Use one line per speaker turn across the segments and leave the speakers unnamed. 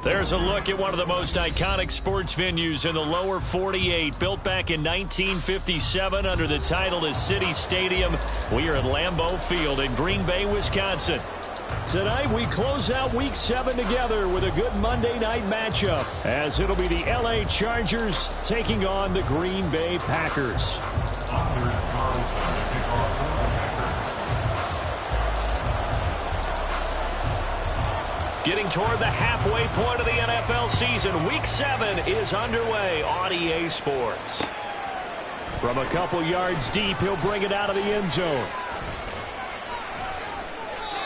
There's a look at one of the most iconic sports venues in the lower 48. Built back in 1957 under the title of City Stadium. We are at Lambeau Field in Green Bay, Wisconsin. Tonight we close out Week 7 together with a good Monday night matchup, as it'll be the LA Chargers taking on the Green Bay Packers. Getting toward the halfway point of the NFL season, Week 7 is underway on EA Sports. From a couple yards deep, he'll bring it out of the end zone.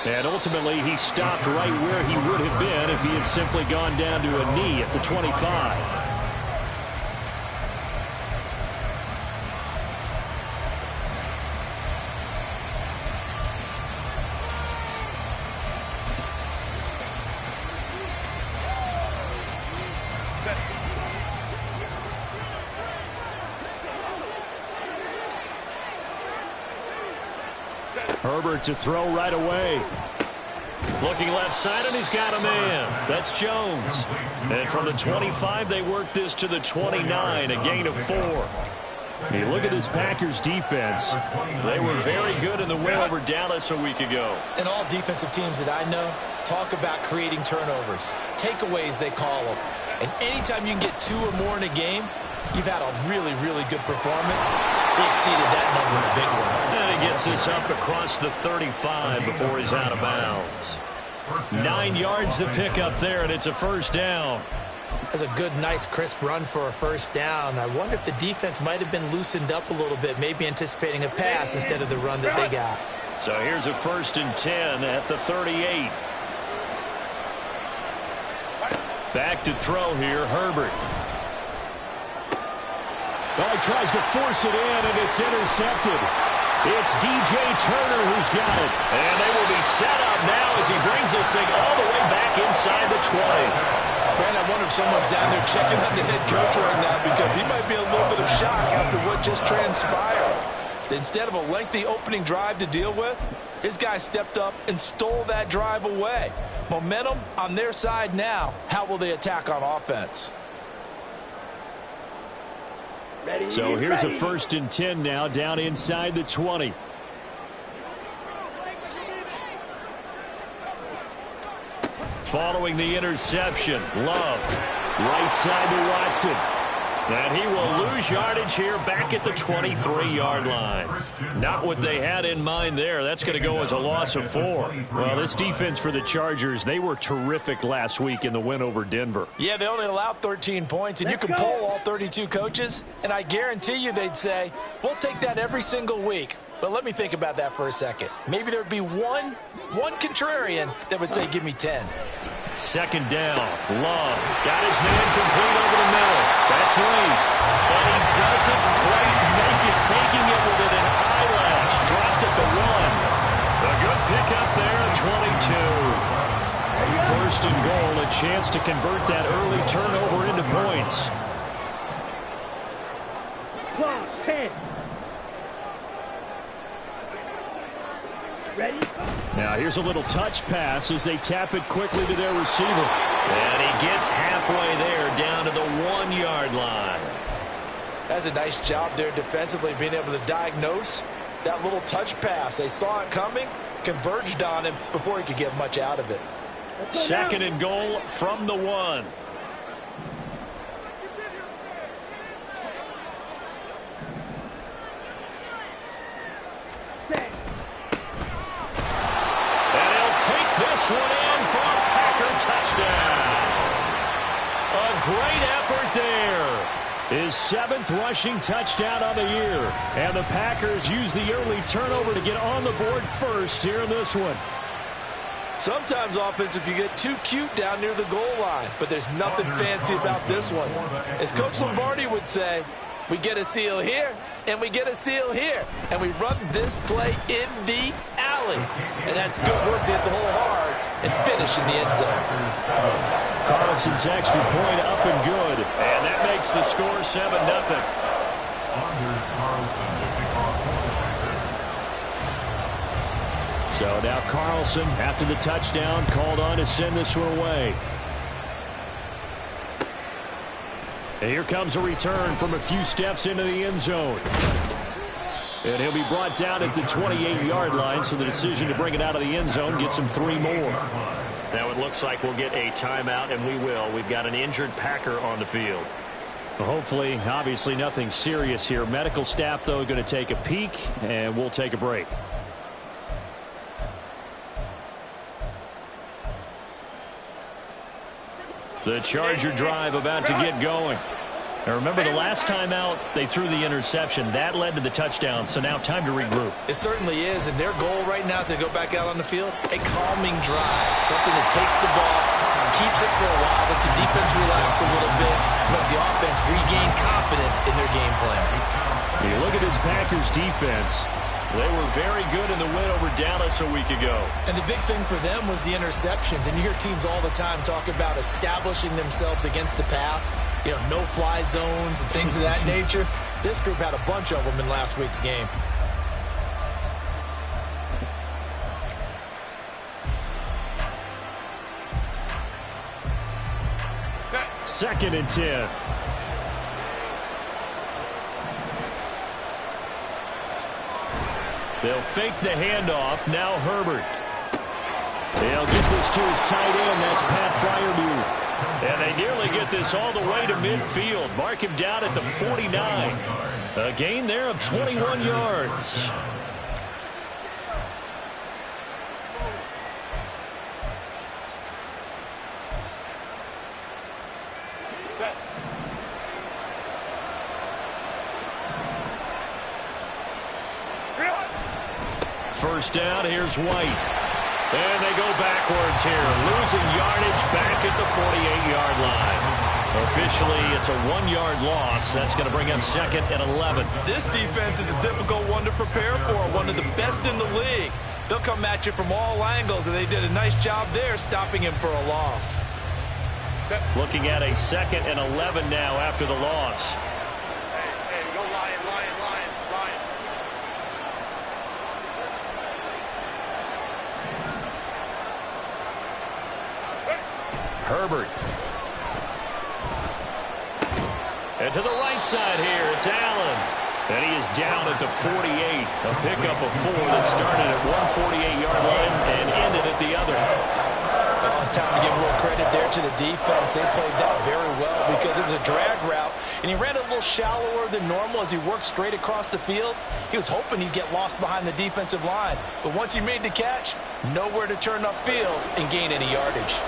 And ultimately, he stopped right where he would have been if he had simply gone down to a knee at the 25. Herbert to throw right away. Looking left side, and he's got a man. That's Jones. And from the 25, they work this to the 29, a gain of 4. Hey, look at this Packers defense. They were very good in the win over Dallas a week ago.
And all defensive teams that I know talk about creating turnovers. Takeaways, they call them. And anytime you can get 2 or more in a game, you've had a really, really good performance. They exceeded that number in a big way.
And he gets this up across the 35 before he's out of bounds. 9 yards to pick up there, and it's a first down.
That's a good, nice, crisp run for a first down. I wonder if the defense might have been loosened up a little bit, maybe anticipating a pass instead of the run that they got.
So here's a 1st and 10 at the 38. Back to throw here, Herbert.
Well, he tries to force it in, and it's intercepted. It's DJ Turner who's got it.
And they will be set up now as he brings this thing all the way back inside the 20.
Man, I wonder if someone's down there checking on the head coach right now, because he might be a little bit of shock after what just transpired. Instead of a lengthy opening drive to deal with, his guy stepped up and stole that drive away. Momentum on their side now. How will they attack on offense?
So here's a 1st and 10 now down inside the 20. Following the interception, Love, right side to Watson. And he will lose yardage here back at the 23-yard line. Not what they had in mind there. That's going to go as a loss of 4. Well, this defense for the Chargers, they were terrific last week in the win over Denver.
Yeah, they only allowed 13 points, and you can poll all 32 coaches, and I guarantee you they'd say, we'll take that every single week. But let me think about that for a second. Maybe there'd be one contrarian that would say, give me 10.
2nd down. Love got his man complete over the middle. That's Lee. But he doesn't quite make it, taking it within an eyelash. Dropped at the 1. A good pickup there at 22. 1st and goal, a chance to convert that early turnover into points.
Close, 10. Ready?
Now here's a little touch pass as they tap it quickly to their receiver. And he gets halfway there down to the 1-yard line.
That's a nice job there defensively, being able to diagnose that little touch pass. They saw it coming, converged on him before he could get much out of it.
2nd and goal from the 1. This one in for a Packer touchdown. A great effort there.
His 7th rushing touchdown on the year. And the Packers use the early turnover to get on the board first here in this one.
Sometimes offenses can get too cute down near the goal line, but there's nothing fancy about this one. As Coach Lombardi would say, we get a seal here, and we get a seal here, and we run this play in the alley. And that's good work to hit the hole hard and finish in the end zone.
Carlson's extra point up and good.
And that makes the score 7-0.
So now Carlson, after the touchdown, called on to send this one away. And here comes a return from a few steps into the end zone. And he'll be brought down at the 28-yard line, so the decision to bring it out of the end zone gets him 3 more.
Now it looks like we'll get a timeout, and we will. We've got an injured Packer on the field.
Well, hopefully, obviously nothing serious here. Medical staff, though, going to take a peek, and we'll take a break.
The Charger drive about to get going. Now remember, the last time out, they threw the interception. That led to the touchdown, so now time to regroup.
It certainly is, and their goal right now is to go back out on the field. A calming drive, something that takes the ball, keeps it for a while, lets the defense relax a little bit, lets the offense regain confidence in their game plan.
You look at this Packers defense.
They were very good in the win over Dallas a week ago.
And the big thing for them was the interceptions. And you hear teams all the time talk about establishing themselves against the pass. You know, no-fly zones and things of that nature. This group had a bunch of them in last week's game.
Second and 10.
They'll fake the handoff. Now Herbert.
They'll get this to his tight end. That's Pat Freiermuth.
And they nearly get this all the way to midfield. Mark him down at the 49. A gain there of 21 yards. First down, here's White. And they go backwards here, losing yardage back at the 48-yard line. Officially, it's a 1-yard loss. That's going to bring up 2nd and 11.
This defense is a difficult one to prepare for, one of the best in the league. They'll come at you from all angles, and they did a nice job there stopping him for a loss.
Looking at a 2nd and 11 now after the loss. Herbert. And to the right side here, it's Allen. And he is down at the 48. A pickup of 4 that started at one 48-yard line and ended at the other.
Well, it's time to give a little credit there to the defense. They played that very well because it was a drag route, and he ran a little shallower than normal as he worked straight across the field. He was hoping he'd get lost behind the defensive line, but once he made the catch, nowhere to turn upfield and gain any yardage.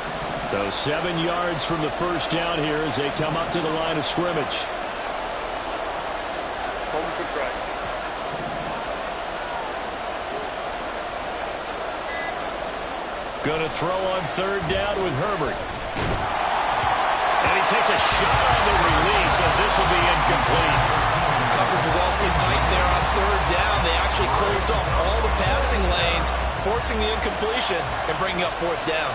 So 7 yards from the first down here as they come up to the line of scrimmage.
Going to throw on 3rd down with Herbert. And he takes a shot on the release as this will be incomplete.
Coverage was awfully tight there on 3rd down. They actually closed off all the passing lanes, forcing the incompletion and bringing up 4th down.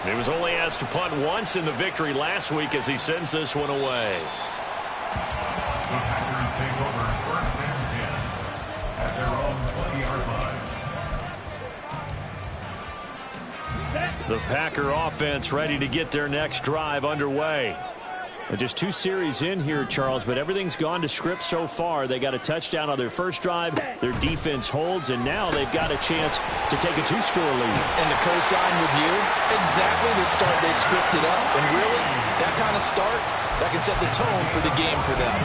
He was only asked to punt once in the victory last week as he sends this one away.
The Packers take over 1st and 10 at their own 20-yard line.
The Packer offense ready to get their next drive underway.
Just 2 series in here, Charles, but everything's gone to script so far. They got a touchdown on their first drive. Their defense holds, and now they've got a chance to take a 2-score lead.
And to co-sign with you, exactly the start they scripted up. And really, that kind of start, that can set the tone for the game for them.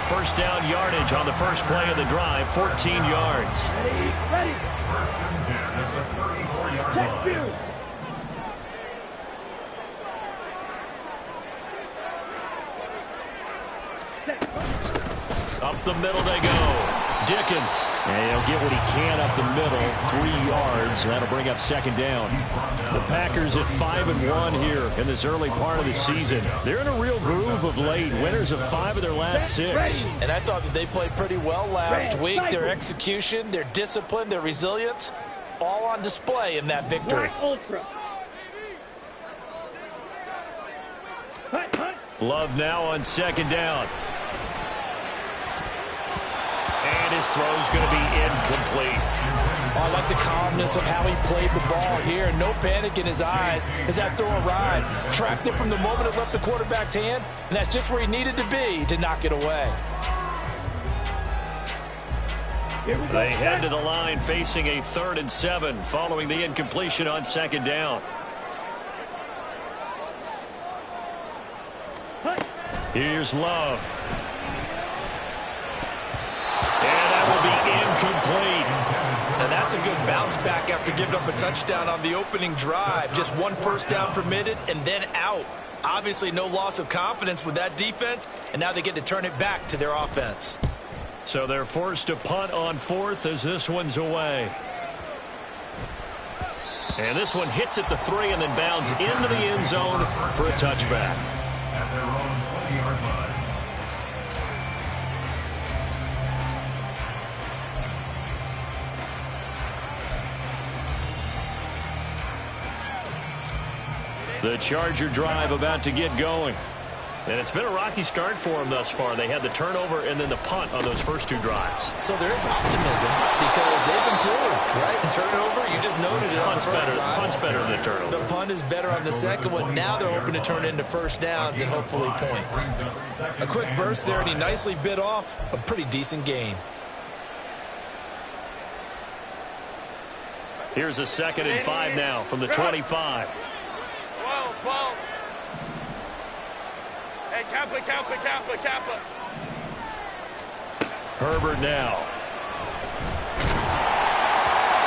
First down yardage on the first play of the drive, 14 yards.
Ready. 1st and 10 at the 34-yard line.
Up the middle they go. Dickens.
And he'll get what he can up the middle, 3 yards. That'll bring up second down. The Packers at 5-1 here in this early part of the season. They're in a real groove of late. Winners of 5 of their last 6.
And I thought that they played pretty well last week. Their execution, their discipline, their resilience, all on display in that victory.
Love now on second down. And his throw's going to be incomplete.
Oh, I like the calmness of how he played the ball here. No panic in his eyes as that throw arrived. Tracked it from the moment it left the quarterback's hand, and that's just where he needed to be to knock it away.
They head to the line facing a 3rd and 7 following the incompletion on second down. Here's Love. And that will be incomplete.
Now that's a good bounce back after giving up a touchdown on the opening drive. Just 1 first down permitted and then out. Obviously no loss of confidence with that defense, and now they get to turn it back to their offense.
So they're forced to punt on 4th as this one's away. And this one hits at the 3 and then bounds into the end zone for a touchback.
At their own 20-yard line.
The Charger drive about to get going. And it's been a rocky start for them thus far. They had the turnover and then the punt on those first 2 drives.
So there is optimism because they've improved, right? The turnover, you just noted it.
Punt's better than the turnover.
The punt is better on the second one. Now they're hoping to turn into first downs and hopefully points. A quick burst there, and he nicely bit off a pretty decent gain.
Here's a 2nd and 5 now from the 25.
12. Hey, Kappa.
Herbert now.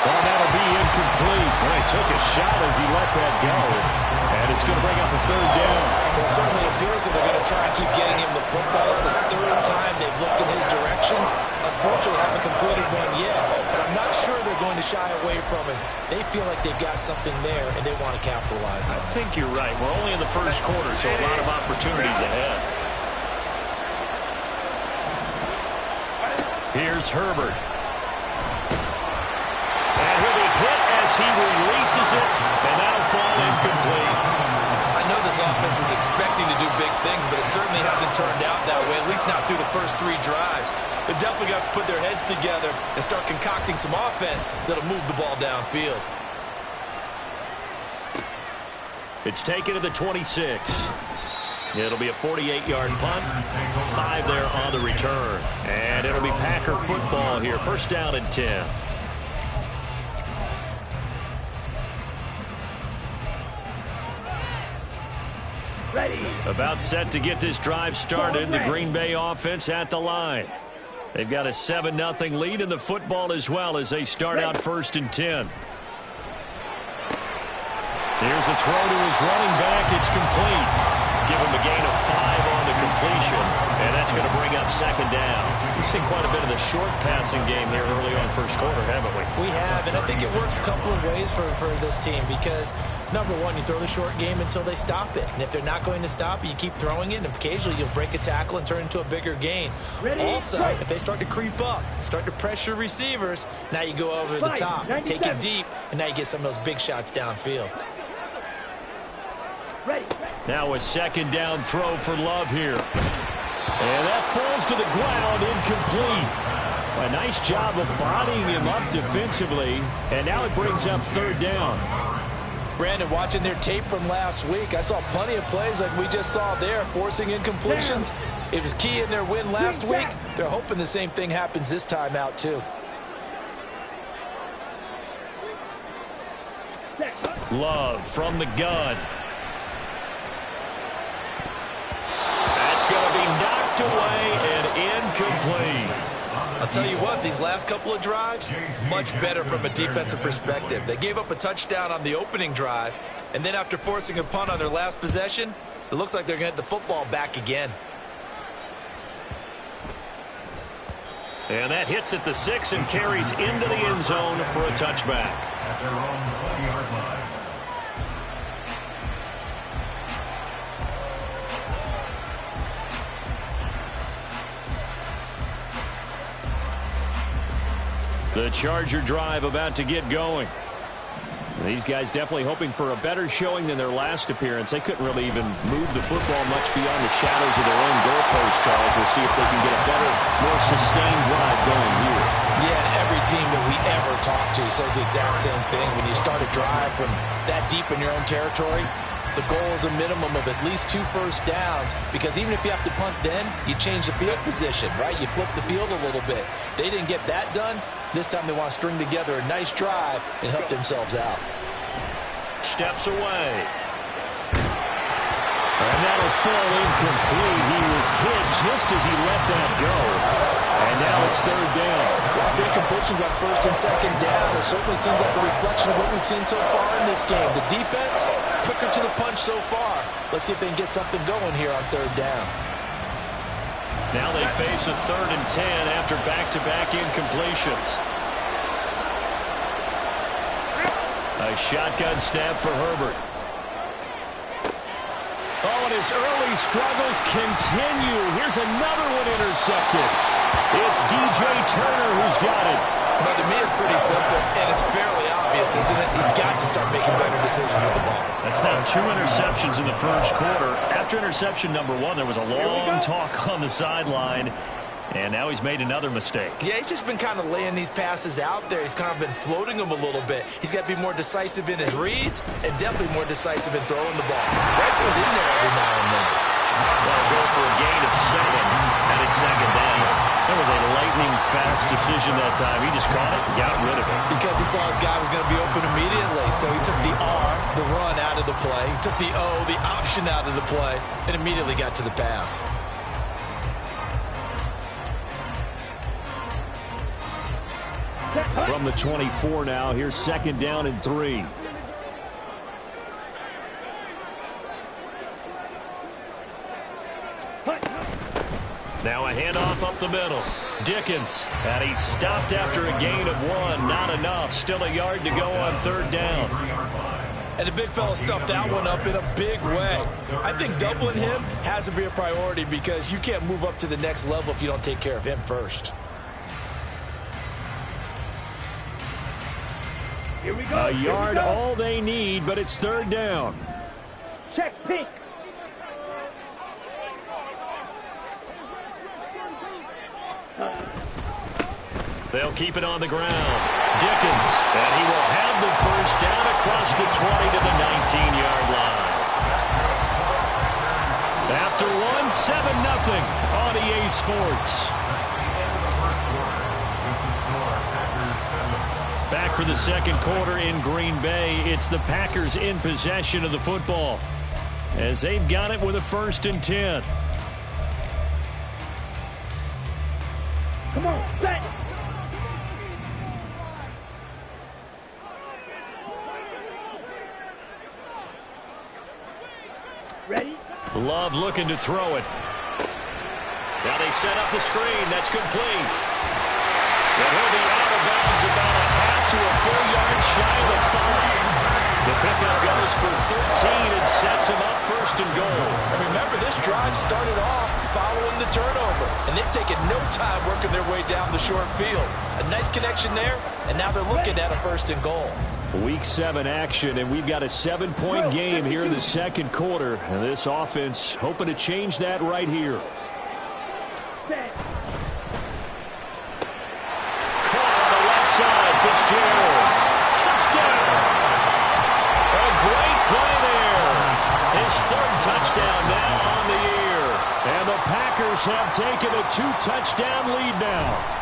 Well, that'll be incomplete. Well, he took a shot as he let that go. And it's going to bring up a 3rd down.
Well, it certainly appears that they're going to try and keep getting him the football. It's the 3rd time they've looked in his direction. Unfortunately, haven't completed one yet, but I'm not sure they're going to shy away from him. They feel like they've got something there, and they want to capitalize on it.
I think you're right. We're only in the first quarter, so a lot of opportunities ahead. Here's Herbert. And he'll be hit as he releases it, and that'll fall incomplete.
I know this offense was expecting to do big things, but it certainly hasn't turned out that way, at least not through the first 3 drives. They're definitely going to have to put their heads together and start concocting some offense that'll move the ball downfield.
It's taken to the 26. It'll be a 48-yard punt, 5 there on the return. And it'll be Packer football here, first down and 10.
Ready.
About set to get this drive started. The Green Bay offense at the line. They've got a 7-0 lead in the football as well as they start out first and 10. Here's a throw to his running back. It's complete. Give him a gain of 5 on the completion, and that's going to bring up second down. We've seen quite a bit of the short passing game here early on first quarter, haven't we?
We have, and I think it works a couple of ways for this team because, number one, you throw the short game until they stop it. And if they're not going to stop it, you keep throwing it, and occasionally you'll break a tackle and turn it into a bigger gain. Also, if they start to creep up, start to pressure receivers, now you go over the top, take it deep, and now you get some of those big shots downfield.
Ready.
Now a second down throw for Love here. And that falls to the ground, incomplete. A nice job of bodying him up defensively. And now it brings up 3rd down.
Brandon, watching their tape from last week, I saw plenty of plays like we just saw there, forcing incompletions. It was key in their win last week. They're hoping the same thing happens this time out, too.
Love from the gun. That's going to be knocked away and incomplete.
I'll tell you what, these last couple of drives, much better from a defensive perspective. They gave up a touchdown on the opening drive, and then after forcing a punt on their last possession, it looks like they're going to get the football back again.
And that hits at the 6 and carries into the end zone for a touchback.
At their own 20-yard line.
The Charger drive about to get going. These guys definitely hoping for a better showing than their last appearance. They couldn't really even move the football much beyond the shadows of their own goalpost, Charles. We'll see if they can get a better, more sustained drive going here.
Yeah, and every team that we ever talk to says the exact same thing. When you start a drive from that deep in your own territory, the goal is a minimum of at least 2 first downs, because even if you have to punt then, you change the field position, right? You flip the field a little bit. They didn't get that done. This time they want to string together a nice drive and help themselves out.
Steps away. And that'll fall incomplete. He was hit just as he let that go. And now it's 3rd down.
Well, incompletions on 1st and 2nd down. It certainly seems like a reflection of what we've seen so far in this game. The defense, quicker to the punch so far. Let's see if they can get something going here on 3rd down.
Now they face a 3rd and 10 after back-to-back incompletions. A shotgun snap for Herbert. Oh, and his early struggles continue. Here's another one intercepted. It's DJ Turner who's got it.
But to me, it's pretty simple, and it's fairly obvious, isn't it? He's got to start making better decisions with the ball.
That's now 2 interceptions in the 1st quarter. After interception number 1, there was a long talk on the sideline, and now he's made another mistake.
Yeah, he's just been kind of laying these passes out there. He's kind of been floating them a little bit. He's got to be more decisive in his reads and definitely more decisive in throwing the ball. Rifle it in there every now and then.
They'll go for a gain of 7, and it's 2nd down. That was a lightning-fast decision that time. He just caught it and got rid of it.
Because he saw his guy was going to be open immediately, so he took the R, the run, out of the play. He took the O, the option, out of the play, and immediately got to the pass.
From the 24 now, here's 2nd down and 3. Now a handoff up the middle. Dickens, and he stopped after a gain of 1. Not enough. Still a yard to go on 3rd down.
And the big fella stuffed that one up in a big way. I think doubling him has to be a priority, because you can't move up to the next level if you don't take care of him first.
Here we go.
A yard all they need, but it's 3rd down.
Check pink.
They'll keep it on the ground. Dickens, and he will have the 1st down across the 20 to the 19-yard line. After 1, 7-0 on EA Sports. Back for the 2nd quarter in Green Bay. It's the Packers in possession of the football, as they've got it with a 1st and 10.
Come on, set. Ready?
Love looking to throw it. Now they set up the screen. That's complete. And he'll be out of bounds about a half to a full yard shy of the 5. The pickup goes for 13 and sets him up 1st and goal.
And remember, this drive started off following the turnover, and they've taken no time working their way down the short field. A nice connection there, and now they're looking at a 1st and goal.
Week 7 action, and we've got a 7-point game here in the 2nd quarter. And this offense hoping to change that right here. Caught on the left side, Fitzgerald. Touchdown! A great play there. His 3rd touchdown now on the year. And the Packers have taken a 2-touchdown lead now.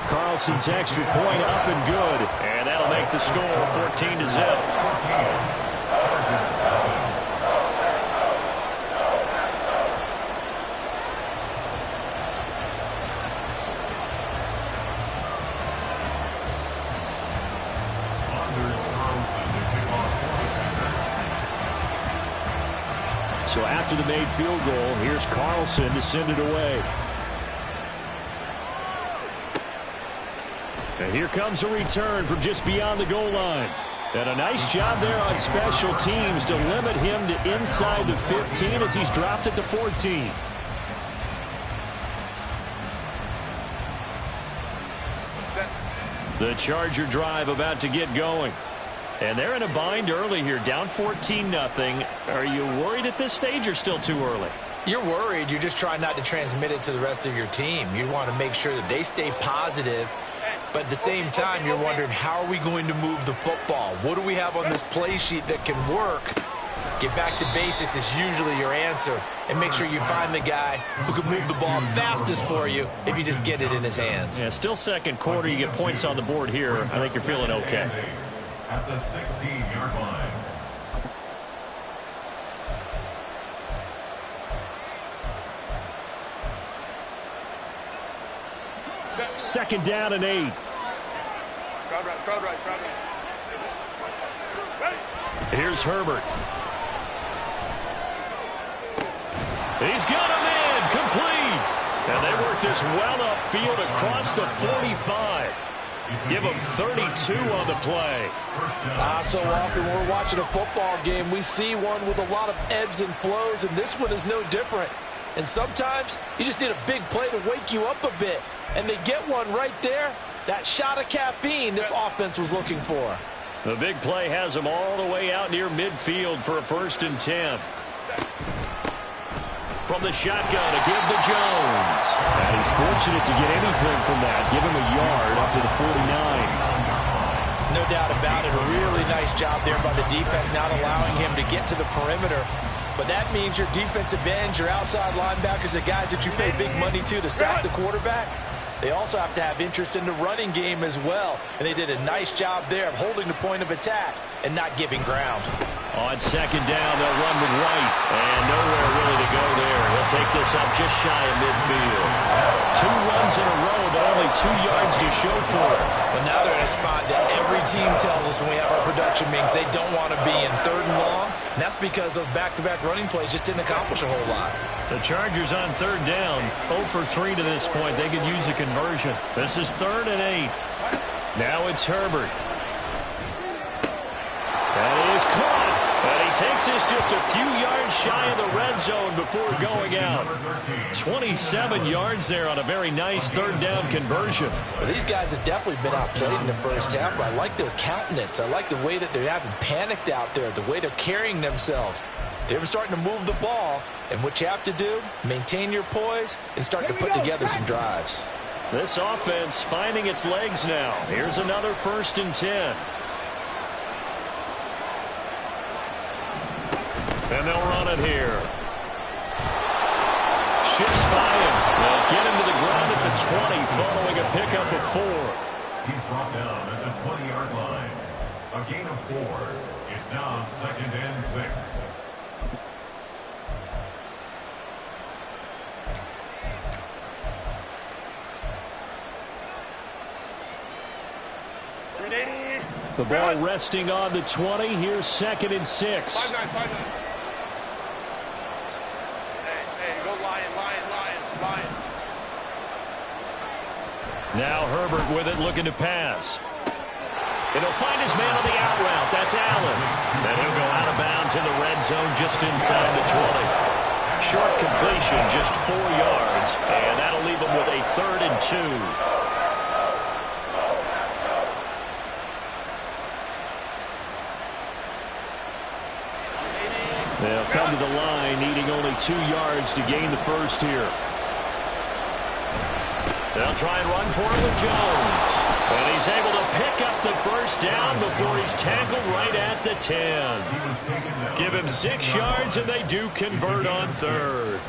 Carlson's extra point up and good. And that'll make the score 14-0. So after the made field goal, here's Carlson to send it away.
And here comes a return from just beyond the goal line. And a nice job there on special teams to limit him to inside the 15 as he's dropped it to 14. The Charger drive about to get going. And they're in a bind early here, down 14-0. Are you worried at this stage or still too early?
You're worried. You're just trying not to transmit it to the rest of your team. You want to make sure that they stay positive. But at the same time, you're wondering, how are we going to move the football? What do we have on this play sheet that can work? Get back to basics is usually your answer. And make sure you find the guy who can move the ball fastest for you if you just get it in his hands.
Yeah, still second quarter. You get points on the board here. I think you're feeling okay.
At the 16-yard line.
Second down and 8. Here's Herbert. He's got him in, complete. And they work this well upfield across the 45. Give him 32 on the play.
So often when we're watching a football game, we see one with a lot of ebbs and flows, and this one is no different. And sometimes you just need a big play to wake you up a bit. And they get one right there. That shot of caffeine this offense was looking for.
The big play has him all the way out near midfield for a 1st and 10. From the shotgun, a give to Jones. And he's fortunate to get anything from that. Give him a yard up to the 49.
No doubt about it. A really nice job there by the defense, not allowing him to get to the perimeter. But that means your defensive ends, your outside linebackers, the guys that you pay big money to sack the quarterback, they also have to have interest in the running game as well. And they did a nice job there of holding the point of attack and not giving ground.
On second down, they'll run with White. And nowhere really to go there. He'll take this up just shy of midfield. 2 runs in a row, but only 2 yards to show for it.
But now they're in a spot that every team tells us when we have our production meetings they don't want to be in 3rd and long. And that's because those back-to-back running plays just didn't accomplish a whole lot.
The Chargers on 3rd down, 0 for 3 to this point. They could use a conversion. This is 3rd and 8. Now it's Herbert. That is caught. And he takes this just a few yards shy of the red zone before going out. 27 yards there on a very nice 3rd down conversion.
Well, these guys have definitely been outplayed in the first half, but I like their countenance. I like the way that they haven't panicked out there, the way they're carrying themselves. They're starting to move the ball, and what you have to do, maintain your poise and start to put together some drives.
This offense finding its legs now. Here's another 1st and 10. And they'll run it here. Shifts by him. They'll get him to the ground at the 20 following a pickup of 4.
He's brought down at the 20-yard line. A gain of 4. It's now 2nd and 6.
The ball resting on the 20. Here's 2nd and 6.
5-9, 5-9. Hey, go Lion.
Now Herbert with it, looking to pass. And he'll find his man on the out route. That's Allen. And he'll go out of bounds in the red zone just inside the 20. Short completion, just 4 yards. And that'll leave him with a 3rd and 2. They'll come to the line, needing only 2 yards to gain the 1st here. They'll try and run for it with Jones. And he's able to pick up the 1st down before he's tackled right at the 10. Give him 6 yards, and they do convert on 3rd.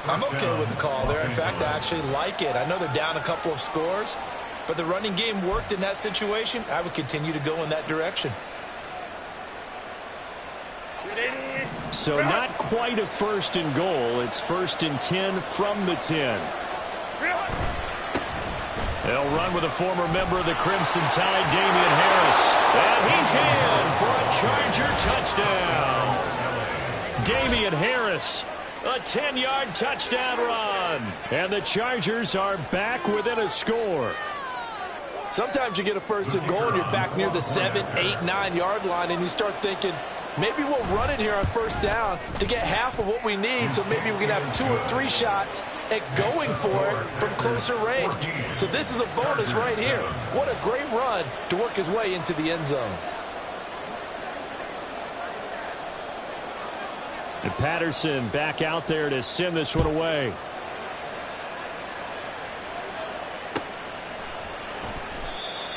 I'm okay with the call there. In fact, I actually like it. I know they're down a couple of scores, but the running game worked in that situation. I would continue to go in that direction.
So not quite a 1st and goal. It's 1st and 10 from the 10. They'll run with a former member of the Crimson Tide, Damian Harris. And he's in for a Charger touchdown. Damian Harris, a 10-yard touchdown run. And the Chargers are back within a score.
Sometimes you get a first and goal and you're back near the 7, 8, 9 yard line and you start thinking, maybe we'll run it here on first down to get half of what we need, so maybe we can have 2 or 3 shots at going for it from closer range. So this is a bonus right here. What a great run to work his way into the end zone.
And Patterson back out there to send this one away.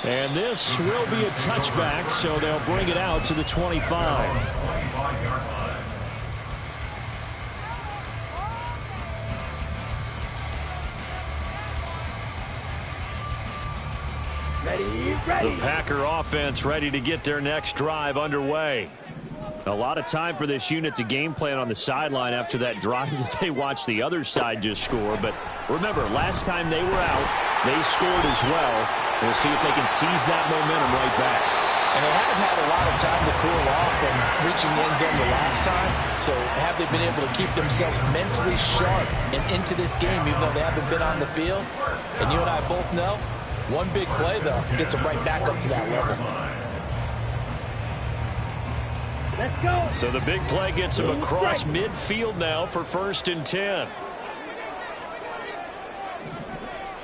And this will be a touchback, so they'll bring it out to the 25. The Packer offense ready to get their next drive underway. A lot of time for this unit to game plan on the sideline after that drive that they watched the other side just score. But remember, last time they were out, they scored as well. We'll see if they can seize that momentum right back.
And they haven't had a lot of time to cool off from reaching the end zone the last time. So have they been able to keep themselves mentally sharp and into this game, even though they haven't been on the field? And you and I both know, one big play, though, gets them right back up to that level.
Let's go. So the big play gets him across midfield now for 1st and 10.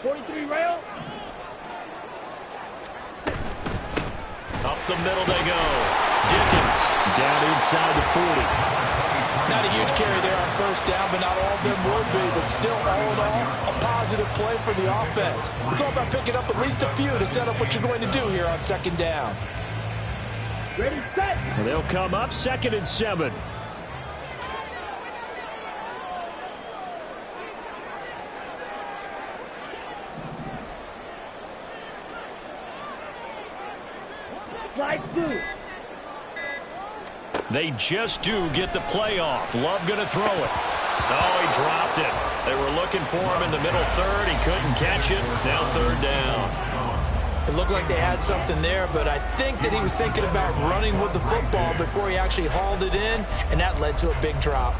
43 rail.
Up the middle they go. Dickens down inside the 40.
Not a huge carry there on first down, but not all of them will be. But still, all in all, a positive play for the offense. It's all about picking up at least a few to set up what you're going to do here on 2nd down.
Ready, set.
And they'll come up 2nd and 7.
Slide through.
They just do get the play off. Love going to throw it. Oh, he dropped it. They were looking for him in the middle third. He couldn't catch it. Now 3rd down.
It looked like they had something there, but I think that he was thinking about running with the football before he actually hauled it in, and that led to a big drop.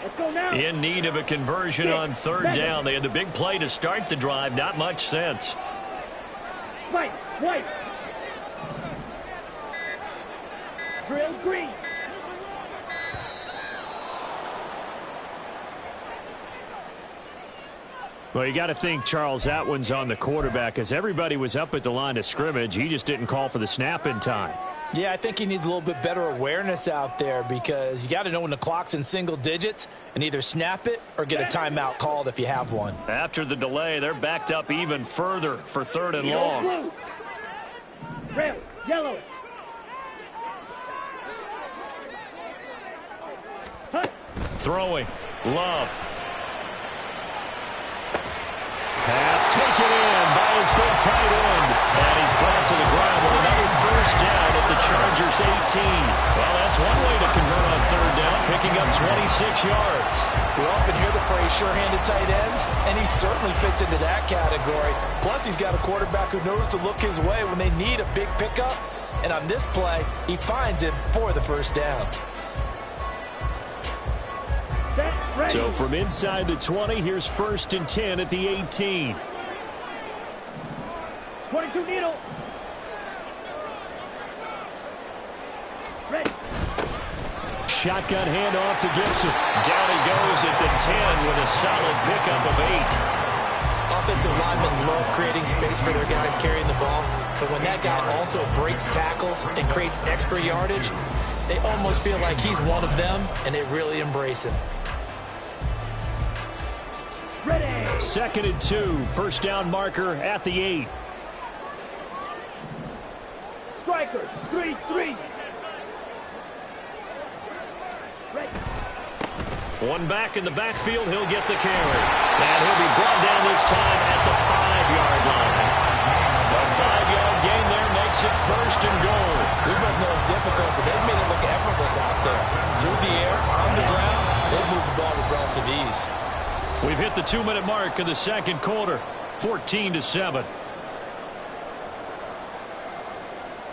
Let's go now.
In need of a conversion on 3rd down. They had the big play to start the drive. Not much sense.
White. Drill green.
Well, you got to think, Charles, that one's on the quarterback, as everybody was up at the line of scrimmage. He just didn't call for the snap in time.
Yeah, I think he needs a little bit better awareness out there, because you got to know when the clock's in single digits and either snap it or get a timeout called if you have one.
After the delay, they're backed up even further for 3rd and long.
Blue. Red, yellow. Hut.
Throwing. Love. Pass taken in by his big tight end. And he's brought to the ground with another 1st down at the Chargers 18. Well, that's one way to convert on 3rd down, picking up 26 yards.
We often hear the phrase sure-handed tight ends, and he certainly fits into that category. Plus, he's got a quarterback who knows to look his way when they need a big pickup. And on this play, he finds it for the 1st down.
So from inside the 20, here's 1st and 10 at the 18.
22 needle. Ready.
Shotgun handoff to Gibson. Down he goes at the 10 with a solid pickup of 8.
Offensive linemen love creating space for their guys carrying the ball, but when that guy also breaks tackles and creates extra yardage, they almost feel like he's one of them, and they really embrace him.
Ready.
2nd and 2. 1st down marker at the 8.
Striker. 3-3. Ready.
One back in the backfield. He'll get the carry. And he'll be brought down this time at the 5-yard line. A 5-yard gain there makes it 1st and goal.
We both know it's difficult, but they've made it look effortless out there. Through the air, on the ground, they've moved the ball with relative ease.
We've hit the 2-minute mark in the 2nd quarter. 14-7.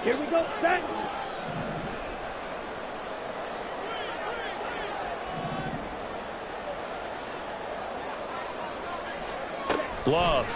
Here we go. Set.
Love.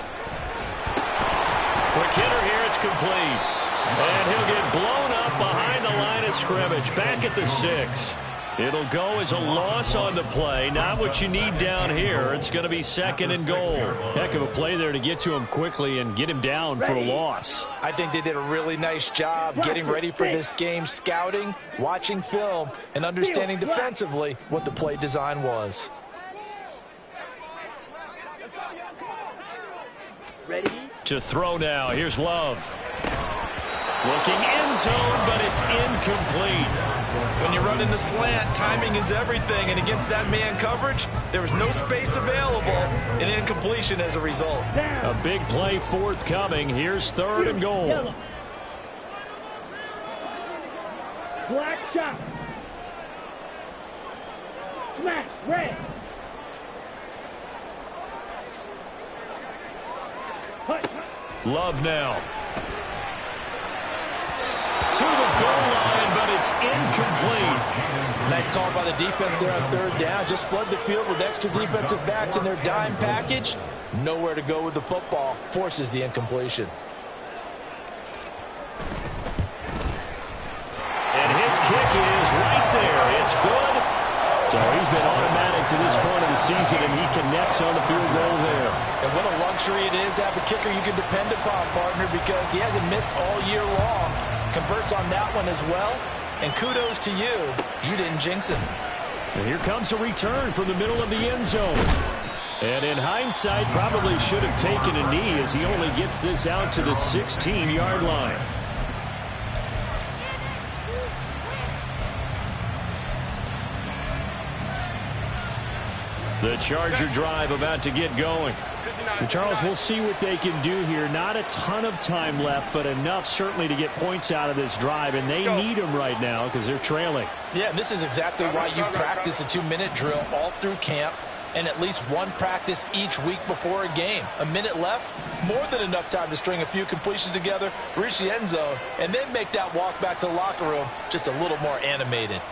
Quick hitter here. It's complete. And he'll get blown up behind the line of scrimmage. Back at the 6. It'll go as a loss on the play. Not what you need down here. It's going to be 2nd and goal.
Heck of a play there to get to him quickly and get him down for a loss.
I think they did a really nice job getting ready for this game, scouting, watching film, and understanding defensively what the play design was.
Ready?
To throw now. Here's Love. Looking end zone, but it's incomplete.
When you run in the slant, timing is everything, and against that man coverage, there was no space available, and incompletion as a result.
A big play forthcoming. Here's 3rd and goal.
Yellow. Black shot. Smash. Red. Hut.
Love now. To the goal line, but it's incomplete.
Nice call by the defense there on 3rd down. Just flood the field with extra defensive backs in their dime package. Nowhere to go with the football. Forces the incompletion.
And his kick is right there. It's good.
So he's been automatic to this point of the season, and he connects on the field goal there.
And what a luxury it is to have a kicker you can depend upon, partner, because he hasn't missed all year long. Converts on that one as well. And kudos to you. You didn't jinx him.
And here comes a return from the middle of the end zone. And in hindsight, probably should have taken a knee as he only gets this out to the 16-yard line.
The Charger drive about to get going.
And Charles, we'll see what they can do here. Not a ton of time left, but enough certainly to get points out of this drive. And they need them right now because they're trailing.
Yeah, and this is exactly why you practice a 2-minute drill all through camp and at least one practice each week before a game. A minute left, more than enough time to string a few completions together, reach the end zone, and then make that walk back to the locker room just a little more animated.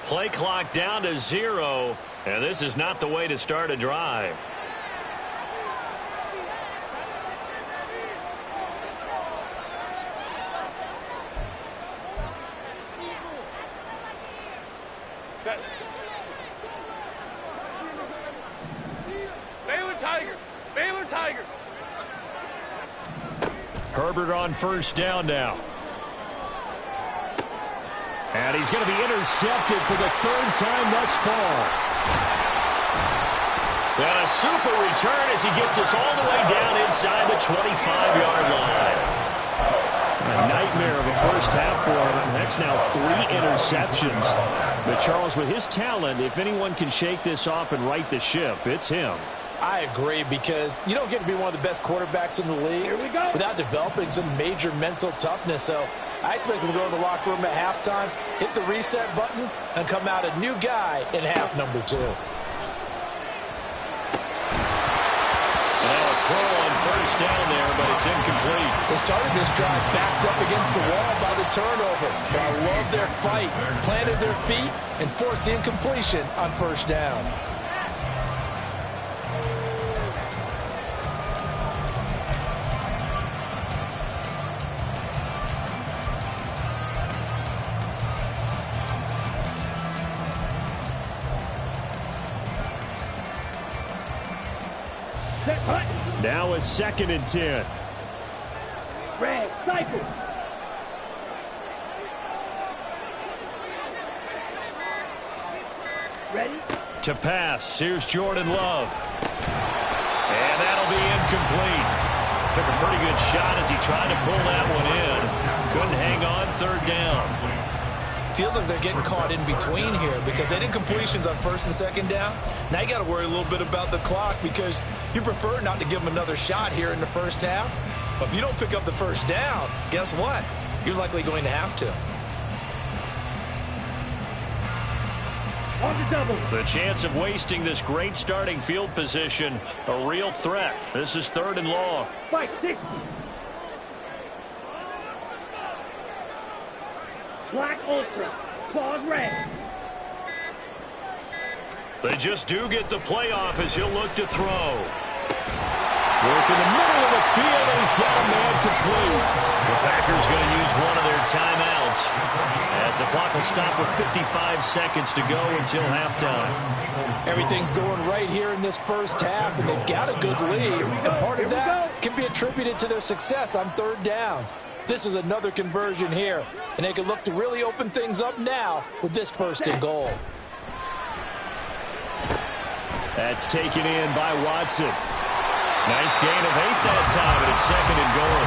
Play clock down to 0, and this is not the way to start a drive.
Baylor Tiger. Baylor Tiger.
Herbert on 1st down now.
And he's going to be intercepted for the 3rd time thus far.
And a super return as he gets us all the way down inside the 25-yard line.
A nightmare of a first half for him. That's now 3 interceptions. But Charles, with his talent, if anyone can shake this off and right the ship, it's him.
I agree, because you don't get to be one of the best quarterbacks in the league without developing some major mental toughness. So I expect him to go to the locker room at halftime, hit the reset button, and come out a new guy in half number 2.
Now a throw on 1st down there, but it's incomplete.
They started this drive backed up against the wall by the turnover. But I love their fight, planted their feet, and forced the incompletion on 1st down.
Now a 2nd and 10.
Red, cycle. Ready?
To pass. Here's Jordan Love. And that'll be incomplete. Took a pretty good shot as he tried to pull that one in. Couldn't hang on 3rd down.
Feels like they're getting caught in between here because they did completions on 1st and 2nd down. Now you got to worry a little bit about the clock because you prefer not to give them another shot here in the 1st half. But if you don't pick up the 1st down, guess what? You're likely going to have to.
On the double.
The chance of wasting this great starting field position, a real threat. This is 3rd and long.
Fight 60. Black Ultra. Pause red.
They just do get the playoff as he'll look to throw. Work in the middle of the field, and he's got a man complete. The Packers going to use one of their timeouts as the clock will stop with 55 seconds to go until halftime.
Everything's going right here in this first half, and they've got a good lead. And part of that can be attributed to their success on 3rd downs. This is another conversion here, and they can look to really open things up now with this 1st and goal.
That's taken in by Watson. Nice gain of 8 that time, and it's 2nd and goal.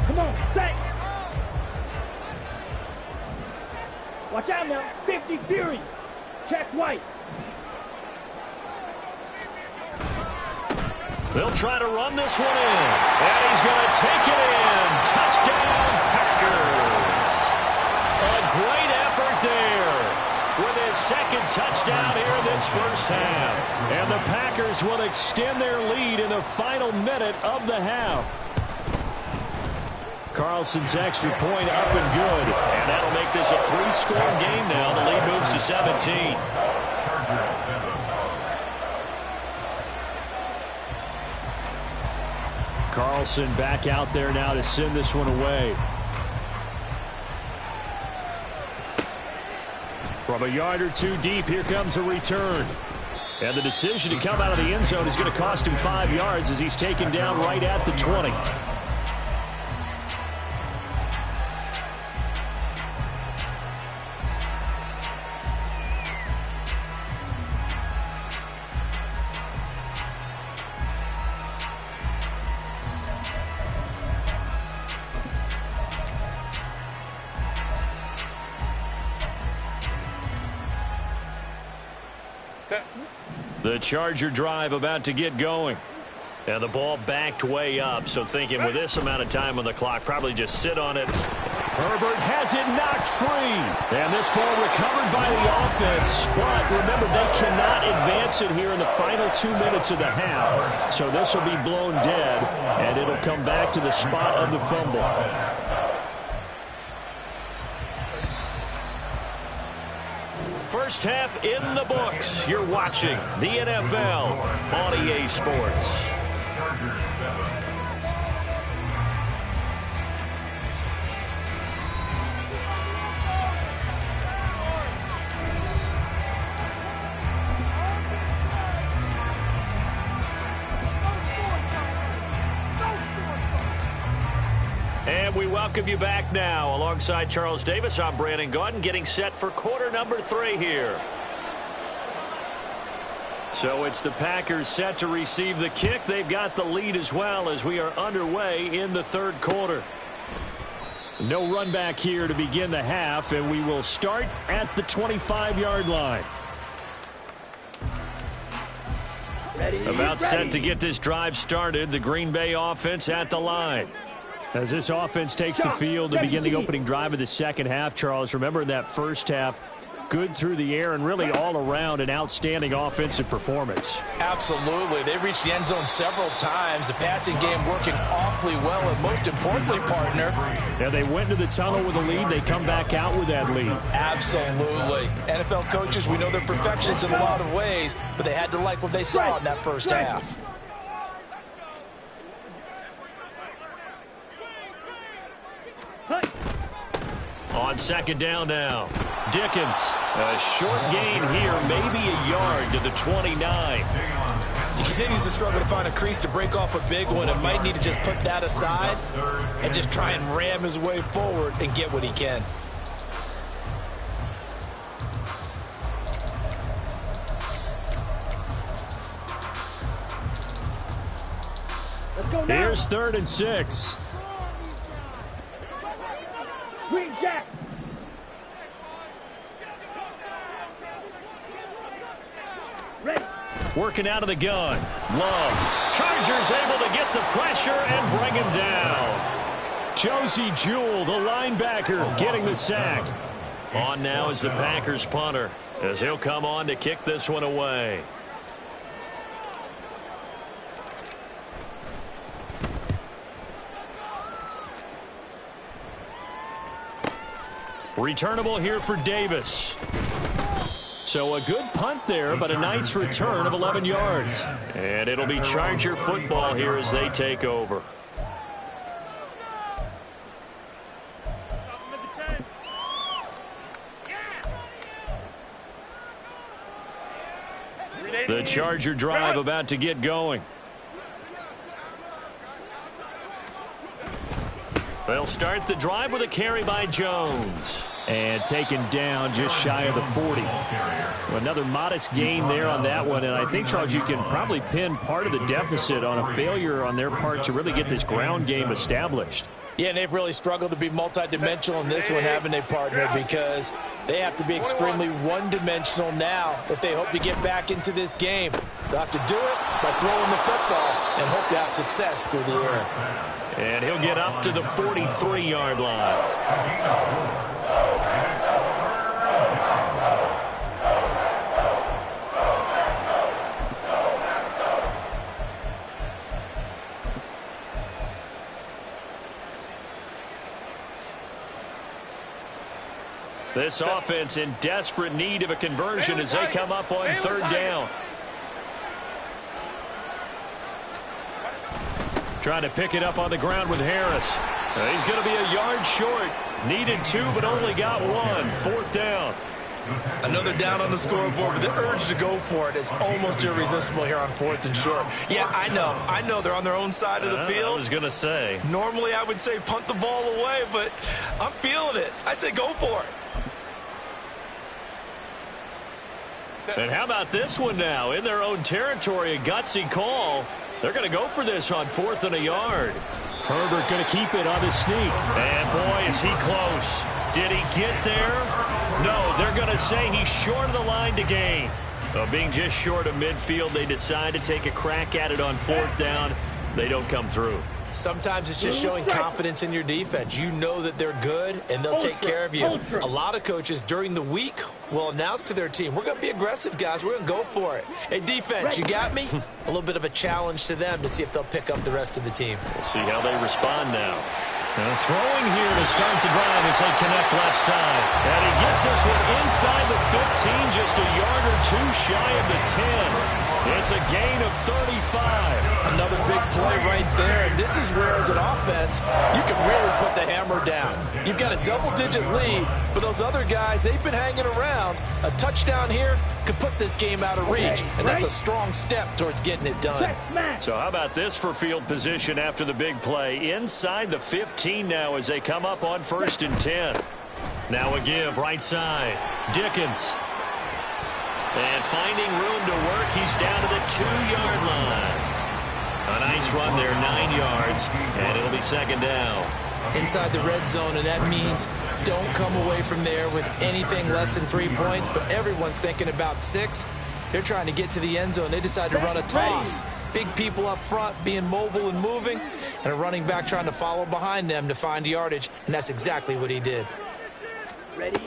Come on, set. Watch out now. 50 Fury. Check White.
They'll try to run this one in. And he's going to take it in. Touchdown, Packers. A great effort there with his 2nd touchdown here in this first half. And the Packers will extend their lead in the final minute of the half. Carlson's extra point up and good. And that'll make this a 3-score game now. The lead moves to 17. Carlson back out there now to send this one away. From a yard or 2 deep, here comes a return. And the decision to come out of the end zone is going to cost him 5 yards as he's taken down right at the 20. The Charger drive about to get going. And the ball backed way up, so thinking with this amount of time on the clock, probably just sit on it. Herbert has it knocked free. And this ball recovered by the offense. But remember, they cannot advance it here in the final 2 minutes of the half. So this will be blown dead, and it'll come back to the spot of the fumble. First half in the books. You're watching the NFL on EA Sports. And we welcome you back now. Alongside Charles Davis, I'm Brandon Gaudin, getting set for quarter number 3 here. So it's the Packers set to receive the kick. They've got the lead as well as we are underway in the 3rd quarter. No run back here to begin the half, and we will start at the 25-yard line. About set to get this drive started. The Green Bay offense at the line. As this offense takes the field to begin the opening drive of the second half, Charles, remember in that first half, good through the air and really all around an outstanding offensive performance.
Absolutely. They reached the end zone several times. The passing game working awfully well, and most importantly, partner.
Yeah, they went to the tunnel with a lead. They come back out with that lead.
Absolutely. NFL coaches, we know they're perfectionists in a lot of ways, but they had to like what they saw in that first half.
On second down now, Dickens. A short gain here, maybe a yard to the 29.
He continues to struggle to find a crease to break off a big one and might need to just put that aside and just try and ram his way forward and get what he can.
Let's go now.
Here's 3rd and 6.
Green Jack. Ready.
Working out of the gun. Love Chargers able to get the pressure and bring him down.
Josie Jewell, the linebacker, getting the sack.
On now is the Packers punter, as he'll come on to kick this one away. Returnable here for Davis. So a good punt there, but a nice return of 11 yards. And it'll be Charger football here as they take over. The Charger drive about to get going. They'll start the drive with a carry by Jones.
And taken down just shy of the 40. Another modest gain there on that one. And I think, Charles, you can probably pin part of the deficit on a failure on their part to really get this ground game established.
Yeah, and they've really struggled to be multidimensional in this one, haven't they, partner? Because they have to be extremely one-dimensional now if they hope to get back into this game. They'll have to do it by throwing the football and hope to have success through the air.
And he'll get up to the 43-yard line. This offense in desperate need of a conversion as they come up on third down. Trying to pick it up on the ground with Harris. He's going to be a yard short. Needed 2, but only got 1. Fourth down.
Another down on the scoreboard, but the urge to go for it is almost irresistible here on 4th and short. Yeah, I know they're on their own side of the field.
I was going to say.
Normally I would say punt the ball away, but I'm feeling it. I say go for it.
And how about this one now? In their own territory, a gutsy call. They're going to go for this on 4th and a yard.
Herbert going to keep it on his sneak.
And boy, is he close. Did he get there? No, they're going to say he's short of the line to gain. Being just short of midfield, they decide to take a crack at it on 4th down. They don't come through.
Sometimes it's just showing confidence in your defense. You know that they're good, and they'll take care of you. A lot of coaches during the week will announce to their team, we're going to be aggressive, guys. We're going to go for it. Hey, defense, you got me? A little bit of a challenge to them to see if they'll pick up the rest of the team.
We'll see how they respond now. Throwing here to start the drive as they connect left side. And he gets this one inside the 15, just a yard or 2 shy of the 10. It's a gain of 35.
Another big play right there. And this is where, as an offense, you can really put the hammer down. You've got a double-digit lead, but those other guys, they've been hanging around. A touchdown here could put this game out of reach, and that's a strong step towards getting it done.
So how about this for field position after the big play? Inside the 15 now as they come up on 1st and 10. Now a give right side. Dickens. And finding room to work, he's down to the 2-yard line. A nice run there, 9 yards, and it'll be 2nd down.
Inside the red zone, and that means don't come away from there with anything less than 3 points, but everyone's thinking about 6. They're trying to get to the end zone. They decide to run a toss. Big people up front being mobile and moving, and a running back trying to follow behind them to find yardage, and that's exactly what he did.
Ready?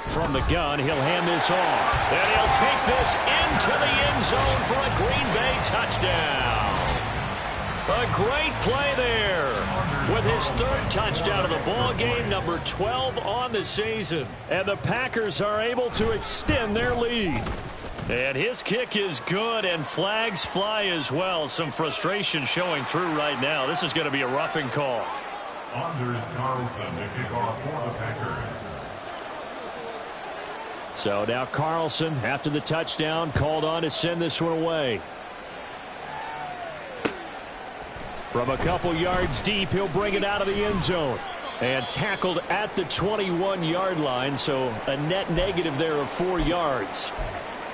From the gun, he'll hand this off.
And he'll take this into the end zone for a Green Bay touchdown. A great play there with his 3rd touchdown of the ball game, number 12 on the season.
And the Packers are able to extend their lead.
And his kick is good, and flags fly as well. Some frustration showing through right now. This is going to be a roughing call.
Anders Carlson to kick off for the Packers.
So now Carlson, after the touchdown, called on to send this one away. From a couple yards deep, he'll bring it out of the end zone. And tackled at the 21-yard line, so a net negative there of 4 yards.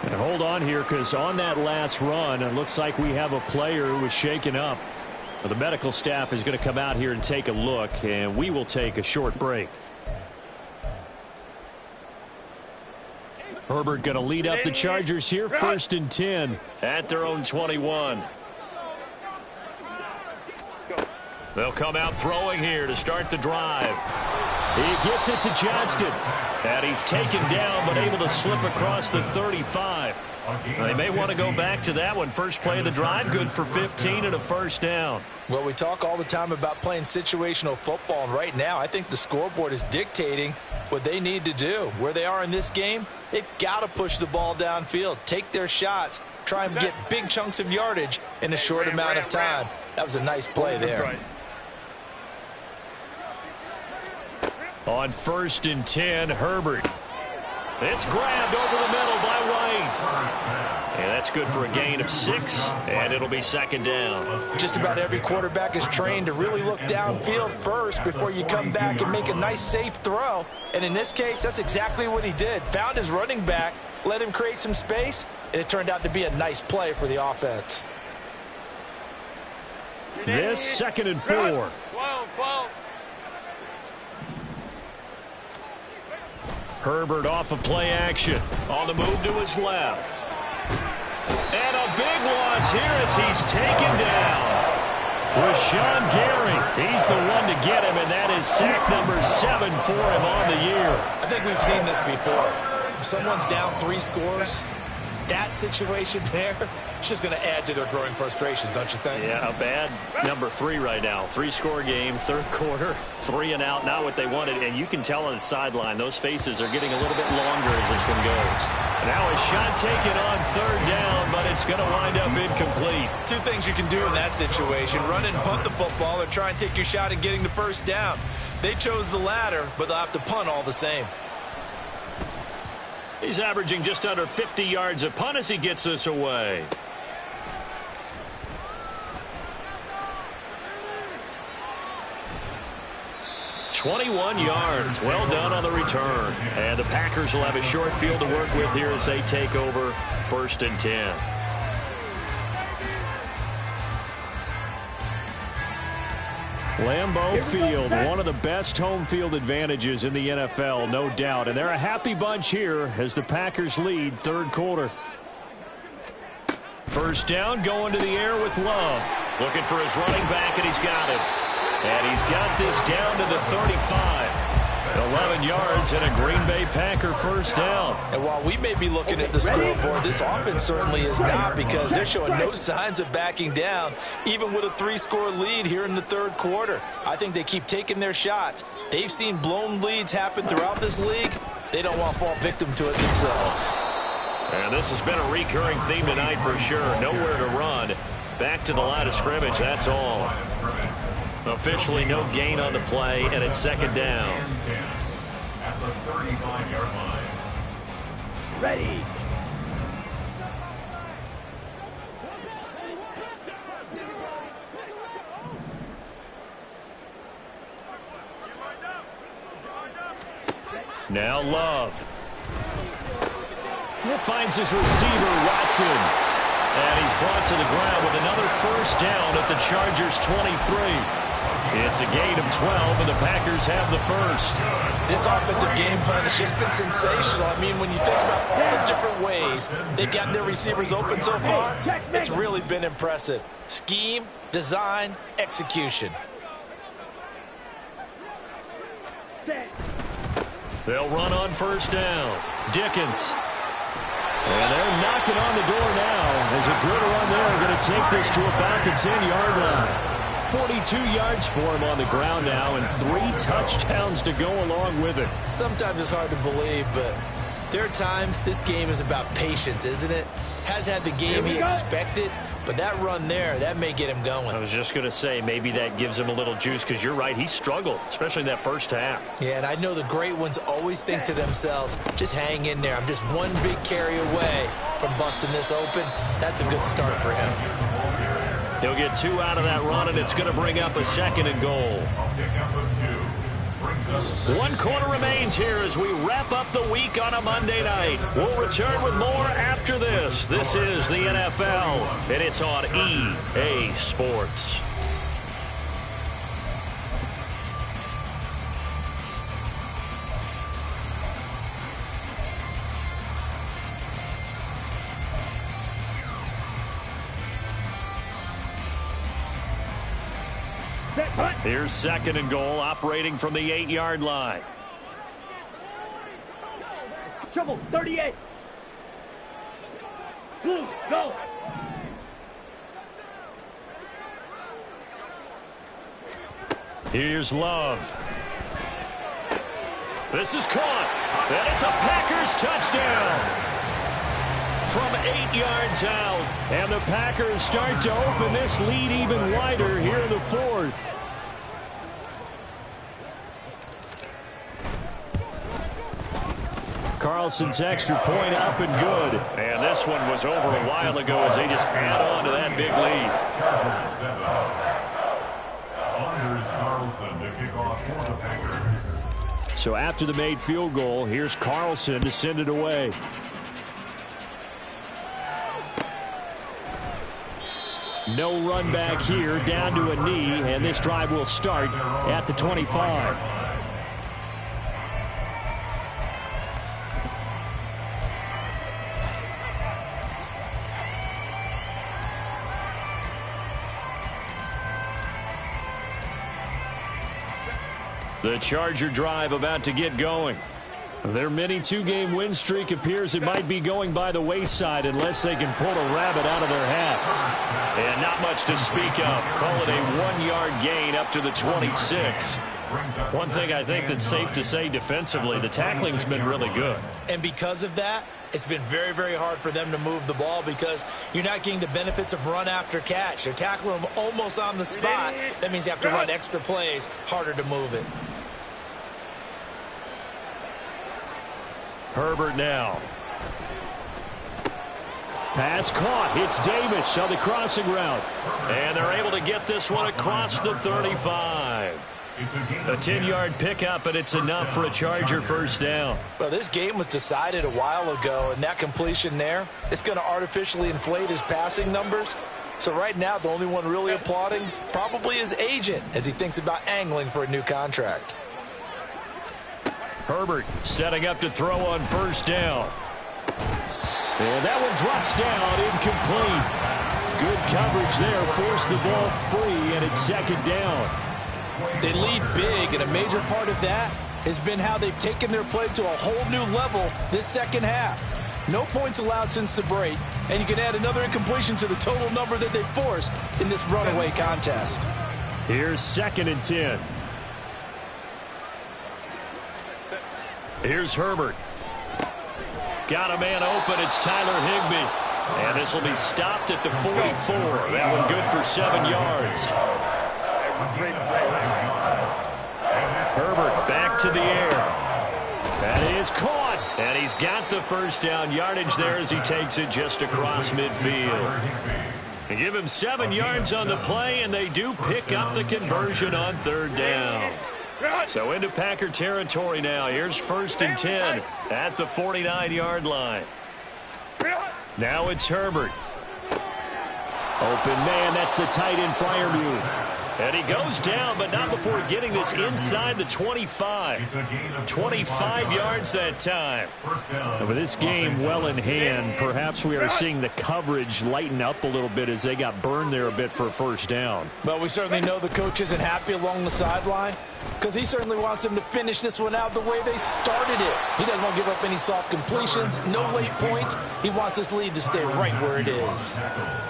And hold on here, because on that last run, it looks like we have a player who was shaken up. The medical staff is going to come out here and take a look, and we will take a short break. Herbert going to lead up the Chargers here, 1st and 10.
At their own 21. They'll come out throwing here to start the drive. He gets it to Johnston. And he's taken down but able to slip across the 35. They may want to go back to that one. First play of the drive, good for 15 and a first down.
Well, we talk all the time about playing situational football, and right now I think the scoreboard is dictating what they need to do. Where they are in this game, they've got to push the ball downfield, take their shots, try and get big chunks of yardage in a short amount of time. That was a nice play there.
On 1st and 10, Herbert. It's grabbed over the middle by White. And that's good for a gain of 6, and it'll be second down.
Just about every quarterback is trained to really look downfield first before you come back and make a nice, safe throw. And in this case, that's exactly what he did. Found his running back, let him create some space, and it turned out to be a nice play for the offense.
This 2nd and 4. Herbert off of play action. On the move to his left. And a big loss here as he's taken down. Rashawn Gary, he's the one to get him, and that is sack number 7 for him on the year.
I think we've seen this before. If someone's down 3 scores, that situation there, it's just going to add to their growing frustrations, don't you think?
Yeah, a bad number 3 right now. 3-score game, 3rd quarter, 3 and out, not what they wanted. And you can tell on the sideline, those faces are getting a little bit longer as this one goes. Now a shot taken on 3rd down, but it's going to wind up incomplete.
2 things you can do in that situation: run and punt the football, or try and take your shot at getting the first down. They chose the latter, but they'll have to punt all the same.
He's averaging just under 50 yards a punt as he gets this away. $21 yards. Well done on the return. And the Packers will have a short field to work with here as they take over 1st and 10. Lambeau Field, one of the best home field advantages in the NFL, no doubt. And they're a happy bunch here as the Packers lead 3rd quarter. First down, going to the air with Love. Looking for his running back, and he's got it. And he's got this down to the 35. 11 yards and a Green Bay Packer first down.
And while we may be looking at the scoreboard, this offense certainly is not, because they're showing no signs of backing down, even with a 3-score lead here in the 3rd quarter. I think they keep taking their shots. They've seen blown leads happen throughout this league. They don't want to fall victim to it themselves.
And this has been a recurring theme tonight for sure. Nowhere to run. Back to the line of scrimmage, that's all. Officially no gain on the play, and it's 2nd down.
At the 35-yard line.
Ready.
Now Love. He finds his receiver, Watson. And he's brought to the ground with another first down at the Chargers' 23. It's a gain of 12, and the Packers have the first.
This offensive game plan has just been sensational. I mean, when you think about all the different ways they've gotten their receivers open so far, it's really been impressive. Scheme, design, execution.
They'll run on first down. Dickens. And they're knocking on the door now. There's a good run there. Going to take this to about the 10-yard line. 42 yards for him on the ground now, and 3 touchdowns to go along with it.
Sometimes it's hard to believe, but there are times this game is about patience, isn't it? Has had the game he expected, but that run there, that may get him going.
I was just going to say, maybe that gives him a little juice, because you're right, he struggled, especially in that first half.
Yeah, and I know the great ones always think to themselves, just hang in there. I'm just one big carry away from busting this open. That's a good start for him.
He'll get 2 out of that run, and it's going to bring up a 2nd and goal. 1 quarter remains here as we wrap up the week on a Monday night. We'll return with more after this. This is the NFL, and it's on EA Sports.
Set.
Here's 2nd and goal, operating from the 8-yard line.
Trouble, 38. Blue, go.
Here's Love. This is caught, and it's a Packers touchdown from 8 yards out. And the Packers start to open this lead even wider here in the 4th. Carlson's extra point up and good. And this one was over a while ago as they just add on to that big lead.
Carlson to kick off for the Packers.
So after the made field goal, here's Carlson to send it away. No run back here, down to a knee, and this drive will start at the 25.
The Charger drive about to get going. Their mini 2-game win streak appears it might be going by the wayside unless they can pull a rabbit out of their hat. And not much to speak of. Call it a 1-yard gain up to the 26. One thing I think that's safe to say defensively, the tackling's been really good.
And because of that, it's been very, very hard for them to move the ball because you're not getting the benefits of run after catch. They're tackling them almost on the spot. That means you have to run extra plays, harder to move it.
Herbert now.
Pass caught. It's Davis on the crossing route.
And they're able to get this one across the 35. A 10-yard pickup, and it's enough for a Charger first down.
Well, this game was decided a while ago, and that completion there, it's going to artificially inflate his passing numbers. So right now, the only one really applauding probably his agent as he thinks about angling for a new contract.
Herbert setting up to throw on first down.
And that one drops down, incomplete. Good coverage there, forced the ball free, and it's 2nd down.
They lead big, and a major part of that has been how they've taken their play to a whole new level this second half. No points allowed since the break, and you can add another incompletion to the total number that they forced in this runaway contest.
Here's 2nd and 10.
Here's Herbert. Got a man open. It's Tyler Higbee. And this will be stopped at the 44. That one good for 7 yards. Herbert back to the air. That is caught. And he's got the first down yardage there as he takes it just across midfield. They give him 7 yards on the play, and they do pick up the conversion on 3rd down. So into Packer territory now. Here's 1st and 10 at the 49-yard line. Now it's Herbert.
Open man, that's the tight end flyer move.
And he goes down, but not before getting this inside the 25. 25 yards that time.
And with this game well in hand, perhaps we are seeing the coverage lighten up a little bit as they got burned there a bit for a first down.
But we certainly know the coach isn't happy along the sideline because he certainly wants them to finish this one out the way they started it. He doesn't want to give up any soft completions, no late points. He wants this lead to stay right where it is.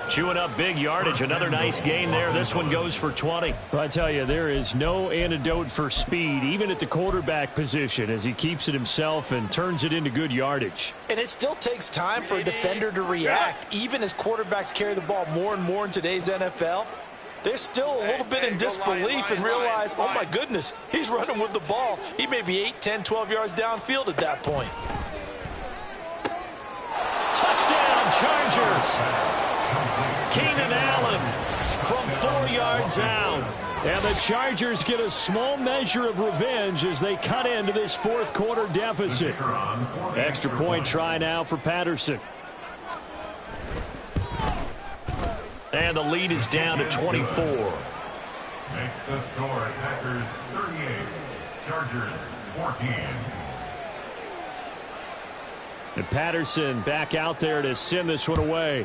Chewing up big yardage. Another nice gain there. This one goes for 20.
Well, I tell you, there is no antidote for speed, even at the quarterback position, as he keeps it himself and turns it into good yardage.
And it still takes time for a defender to react, even as quarterbacks carry the ball more and more in today's NFL. They're still a little bit in disbelief and realize, oh my goodness, he's running with the ball. He may be 8, 10, 12 yards downfield at that point.
Touchdown, Chargers. Keenan Allen from 4 yards out. And the Chargers get a small measure of revenge as they cut into this 4th quarter deficit.
Extra point try now for Patterson.
And the lead is down to 24.
Makes the score Packers 38, Chargers 14.
And Patterson back out there to send this one away.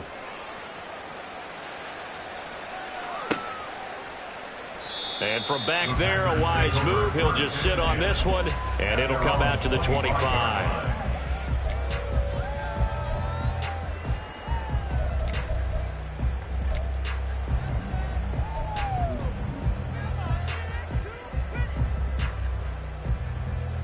And from back there, a wise move. He'll just sit on this one, and it'll come out to the 25.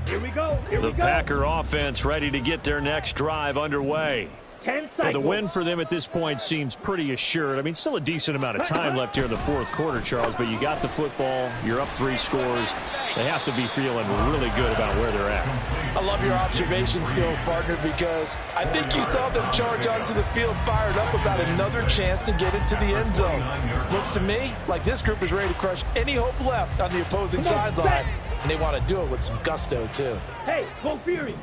Here we go.
The Packer offense ready to get their next drive underway.
10
Well,
cycles.
the win for them at this point seems pretty assured. I mean, still a decent amount of time left here in the fourth quarter, Charles, but you got the football. You're up 3 scores. They have to be feeling really good about where they're at.
I love your observation skills, partner, because I think you saw them charge onto the field fired up about another chance to get into the end zone. Looks to me like this group is ready to crush any hope left on the opposing sideline, and they want to do it with some gusto, too.
Hey, go Fury.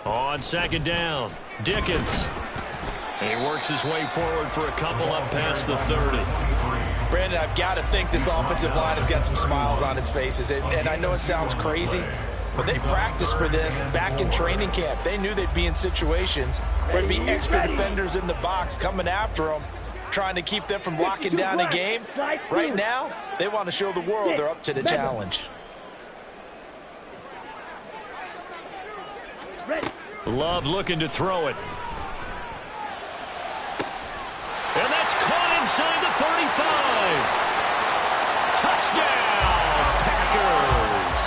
On second down, Dickens. He works his way forward for a couple up past the 30.
Brandon, I've got to think this offensive line has got some smiles on its faces. And I know it sounds crazy, but they practiced for this back in training camp. They knew they'd be in situations where there'd be extra defenders in the box coming after them, trying to keep them from locking down a game. Right now, they want to show the world they're up to the challenge.
Love looking to throw it. And that's caught inside the 35. Touchdown, Packers.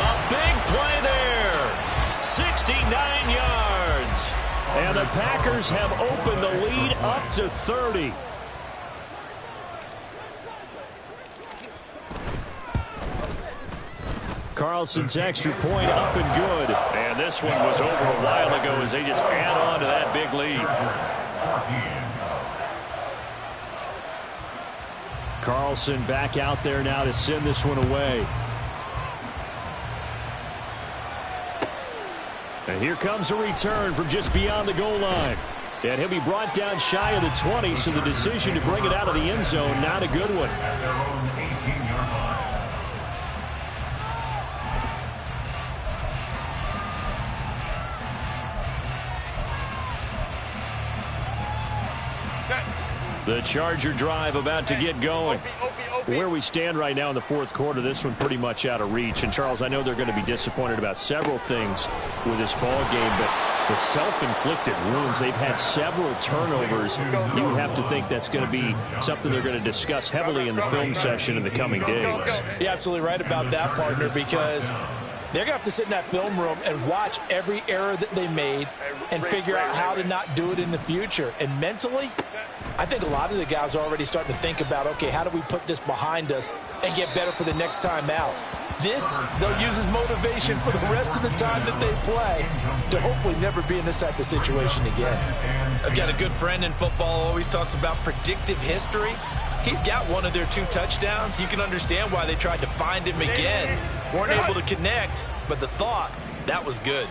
A big play there. 69 yards.
And the Packers have opened the lead up to 30. Carlson's extra point up and good.
And this one was over a while ago as they just add on to that big lead.
Carlson back out there now to send this one away. And here comes a return from just beyond the goal line. And he'll be brought down shy of the 20, so the decision to bring it out of the end zone, not a good one.
The Charger drive about to get going.
Where we stand right now in the fourth quarter, this one pretty much out of reach. And, Charles, I know they're going to be disappointed about several things with this ball game, but the self-inflicted wounds, they've had several turnovers. You would have to think that's going to be something they're going to discuss heavily in the film session in the coming days.
You're absolutely right about that, partner, because they're going to have to sit in that film room and watch every error that they made and figure out how to not do it in the future. And mentally, I think a lot of the guys are already starting to think about, okay, how do we put this behind us and get better for the next time out? This, they'll use as motivation for the rest of the time that they play to hopefully never be in this type of situation again. I've got a good friend in football who always talks about predictive history. He's got one of their 2 touchdowns. You can understand why they tried to find him again. Weren't able to connect, but the thought, that was good.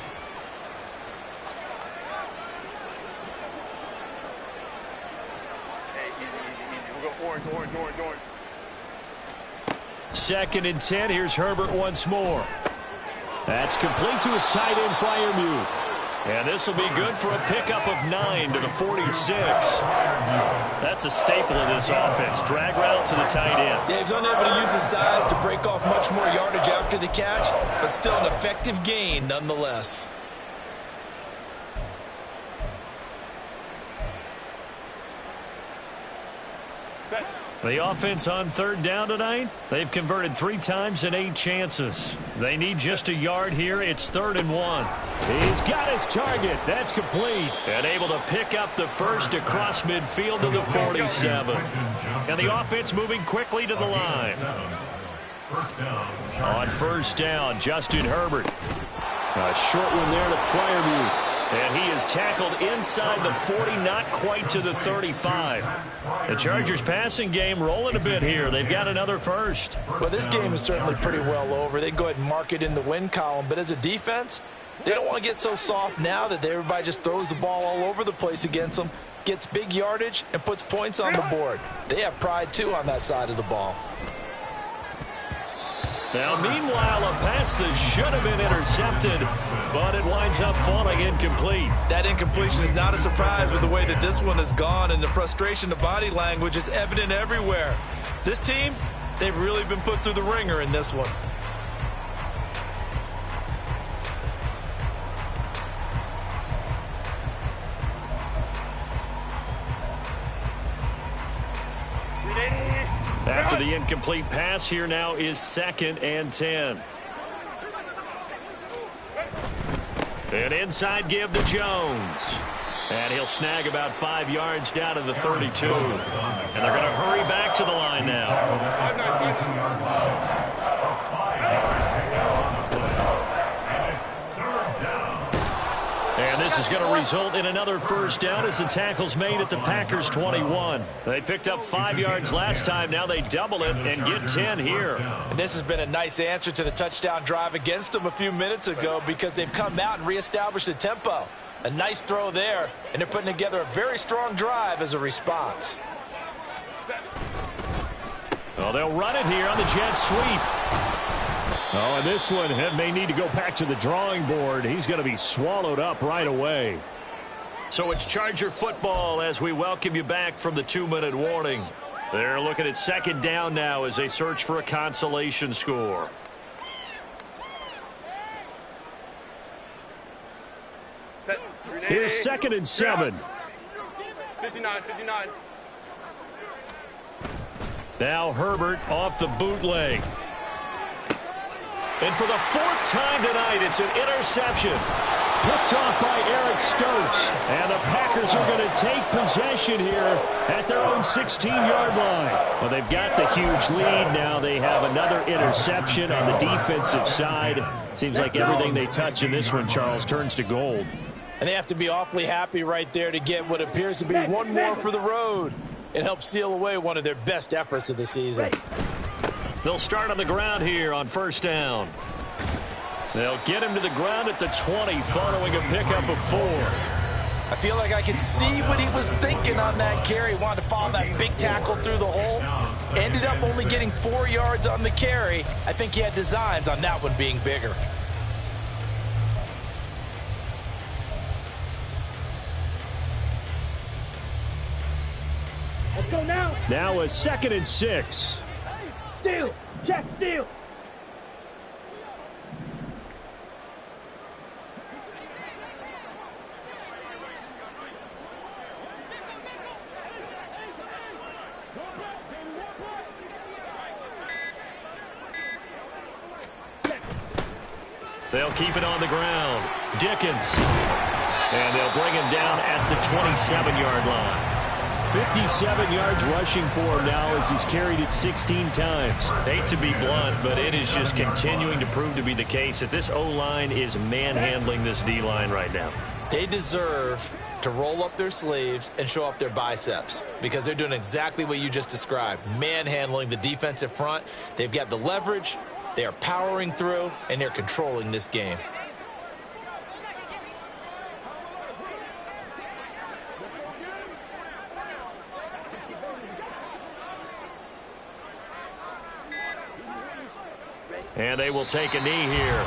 Orange.
Second and 10. Here's Herbert once more.
That's complete to his tight end, Freiermuth.
And this will be good for a pickup of 9 to the 46. That's a staple of this offense. Drag route to the tight end.
Yeah, he's unable to use his size to break off much more yardage after the catch, but still an effective gain nonetheless.
The offense on third down tonight, they've converted 3 times in 8 chances. They need just a yard here. It's 3rd and 1.
He's got his target. That's complete.
And able to pick up the first across midfield to the 47. And the offense moving quickly to the line. On first down, Justin Herbert.
A short one there to Freiermuth.
And he is tackled inside the 40, not quite to the 35. The Chargers passing game rolling a bit here. They've got another first.
Well, this game is certainly pretty well over. They can go ahead and mark it in the win column. But as a defense, they don't want to get so soft now that everybody just throws the ball all over the place against them, gets big yardage, and puts points on the board. They have pride, too, on that side of the ball.
Now, meanwhile, a pass that should have been intercepted, but it winds up falling incomplete.
That incompletion is not a surprise with the way that this one has gone, and the frustration of body language is evident everywhere. This team, they've really been put through the ringer in this one.
After the incomplete pass, here now is 2nd and 10. An inside give to Jones. And he'll snag about 5 yards down to the 32. And they're going to hurry back to the line now. And this is going to result in another first down as the tackle's made at the Packers' 21. They picked up 5 yards last time. Now they double it and get 10 here.
And this has been a nice answer to the touchdown drive against them a few minutes ago because they've come out and reestablished the tempo. A nice throw there, and they're putting together a very strong drive as a response.
Well, they'll run it here on the jet sweep.
Oh, and this one may need to go back to the drawing board. He's going to be swallowed up right away.
So it's Charger football as we welcome you back from the 2-minute warning. They're looking at 2nd down now as they search for a consolation score.
Here's 2nd and 7.
59.
Now Herbert off the bootleg. And for the 4th time tonight, it's an interception.
Picked off by Eric Stokes. And the Packers are going to take possession here at their own 16-yard line. Well, they've got the huge lead. Now they have another interception on the defensive side. Seems like everything they touch in this one, Charles, turns to gold.
And they have to be awfully happy right there to get what appears to be one more for the road. It helps seal away one of their best efforts of the season.
They'll start on the ground here on 1st down. They'll get him to the ground at the 20 following a pickup of 4.
I feel like I can see what he was thinking on that carry. He wanted to follow that big tackle through the hole. Ended up only getting 4 yards on the carry. I think he had designs on that one being bigger.
Let's go now.
Now a 2nd and 6.
Steal. Check steal.
They'll keep it on the ground. Dickens. And they'll bring him down at the 27-yard line.
57 yards rushing for him now as he's carried it 16 times.
Hate to be blunt, but it is just continuing to prove to be the case that this O-line is manhandling this D-line right now.
They deserve to roll up their sleeves and show up their biceps because they're doing exactly what you just described, manhandling the defensive front. They've got the leverage, they are powering through, and they're controlling this game.
And they will take a knee here.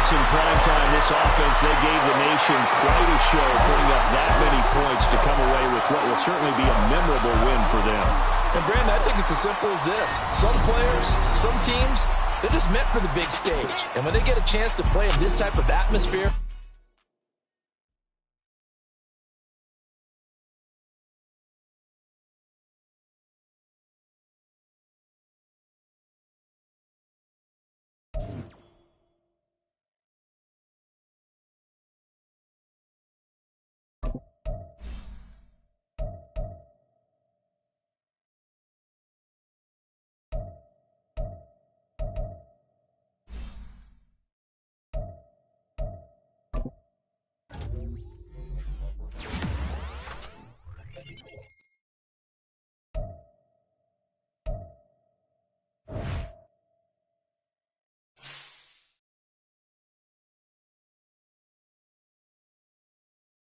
In prime time, this offense, they gave the nation quite a show, putting up that many points to come away with what will certainly be a memorable win for them.
And, Brandon, I think it's as simple as this. Some players, some teams, they're just meant for the big stage. And when they get a chance to play in this type of atmosphere,